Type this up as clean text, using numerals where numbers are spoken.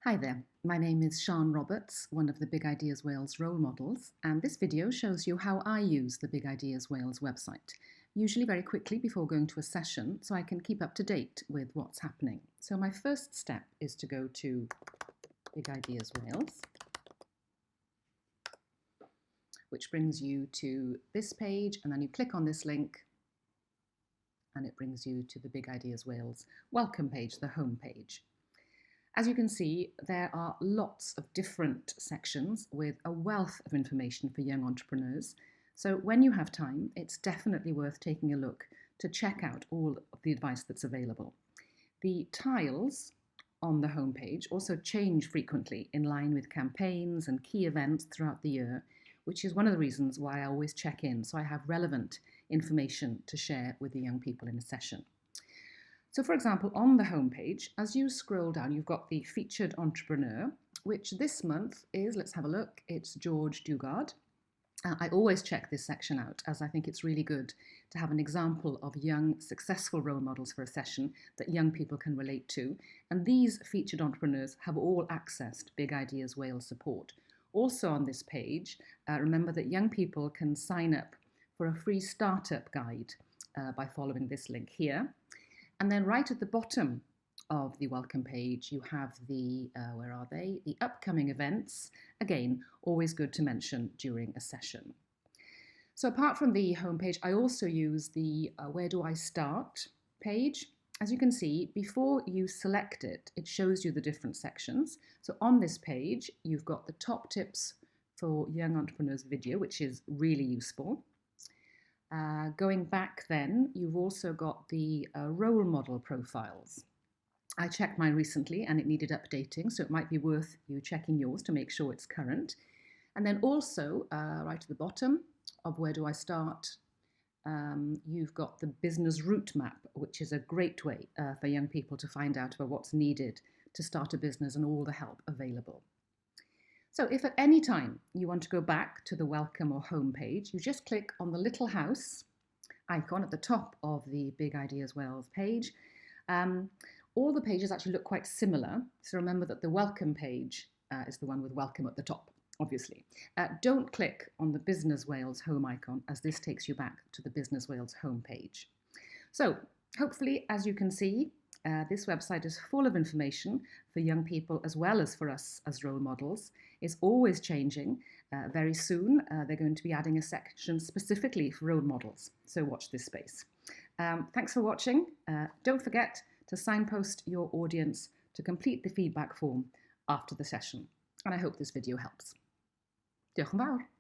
Hi there, my name is Sian Roberts, one of the Big Ideas Wales role models, and this video shows you how I use the Big Ideas Wales website, usually very quickly before going to a session so I can keep up to date with what's happening. So my first step is to go to Big Ideas Wales, which brings you to this page, and then you click on this link and it brings you to the Big Ideas Wales welcome page, the home page. As you can see, there are lots of different sections with a wealth of information for young entrepreneurs. So when you have time, it's definitely worth taking a look to check out all of the advice that's available. The tiles on the homepage also change frequently in line with campaigns and key events throughout the year, which is one of the reasons why I always check in, so I have relevant information to share with the young people in a session. So for example, on the homepage, as you scroll down, you've got the featured entrepreneur, which this month is, let's have a look, it's George Dugard. I always check this section out as I think it's really good to have an example of young, successful role models for a session that young people can relate to. And these featured entrepreneurs have all accessed Big Ideas Wales support. Also on this page, remember that young people can sign up for a free startup guide by following this link here. And then right at the bottom of the welcome page, you have the, where are they? The upcoming events. Again, always good to mention during a session. So apart from the homepage, I also use the Where Do I Start page. As you can see, before you select it, it shows you the different sections. So on this page, you've got the top tips for young entrepreneurs video, which is really useful. Going back then, you've also got the role model profiles. I checked mine recently and it needed updating, so it might be worth you checking yours to make sure it's current. And then also, right at the bottom of Where Do I Start, you've got the business route map, which is a great way for young people to find out about what's needed to start a business and all the help available. So if at any time you want to go back to the welcome or home page, you just click on the little house icon at the top of the Big Ideas Wales page. All the pages actually look quite similar. So remember that the welcome page is the one with welcome at the top, obviously. Don't click on the Business Wales home icon, as this takes you back to the Business Wales home page. So hopefully, as you can see, this website is full of information for young people as well as for us as role models. It's always changing. Very soon, they're going to be adding a section specifically for role models. So watch this space. Thanks for watching. Don't forget to signpost your audience to complete the feedback form after the session. And I hope this video helps. Diolch yn fawr.